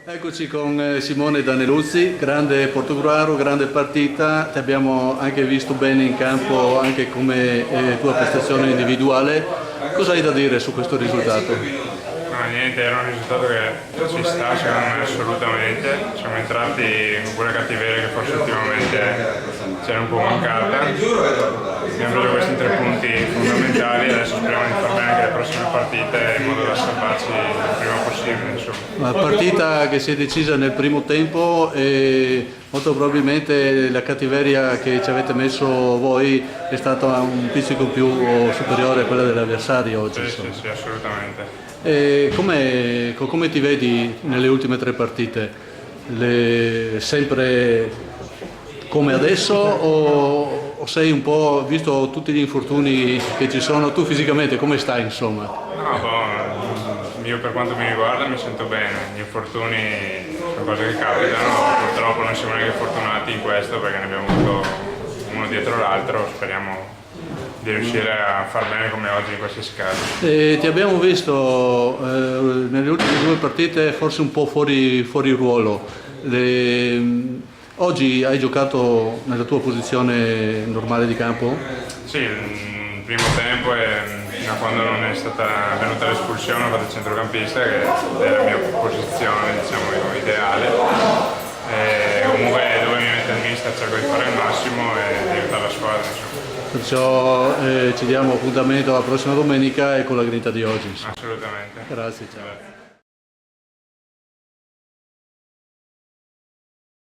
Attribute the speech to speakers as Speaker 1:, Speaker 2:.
Speaker 1: Eccoci con Simone Daneluzzi, grande portogruaro, grande partita, ti abbiamo anche visto bene in campo anche come tua prestazione individuale. Cosa hai da dire su questo risultato?
Speaker 2: No, niente, era un risultato che ci sta secondo me assolutamente. Siamo entrati con quella cattiveria che forse ultimamente c'era un po' mancata. Abbiamo preso questi 3 punti fondamentali e adesso speriamo di far bene anche le prossime partite in modo da salvarci il prima possibile. Insomma.
Speaker 1: Una partita che si è decisa nel primo tempo e molto probabilmente la cattiveria che ci avete messo voi è stata un pizzico più superiore a quella dell'avversario oggi.
Speaker 2: Sì, assolutamente.
Speaker 1: E come ti vedi nelle ultime 3 partite? Sempre come adesso o sei un po', visto tutti gli infortuni che ci sono, tu fisicamente come stai insomma?
Speaker 2: No, io per quanto mi riguarda mi sento bene, gli infortuni sono cose che capitano, purtroppo non siamo neanche fortunati in questo perché ne abbiamo avuto uno dietro l'altro, speriamo di riuscire a far bene come oggi in qualsiasi caso.
Speaker 1: Ti abbiamo visto nelle ultime 2 partite forse un po' fuori ruolo. Oggi hai giocato nella tua posizione normale di campo?
Speaker 2: Sì, il primo tempo fino a quando non è stata venuta l'espulsione ho fatto il centrocampista che è la mia posizione diciamo ideale. Comunque dove mi mette il mister cerco di fare il massimo e di aiutare la squadra. Insomma.
Speaker 1: Perciò ci diamo appuntamento la prossima domenica e con la grinta di oggi.
Speaker 2: Assolutamente.
Speaker 1: Grazie, ciao.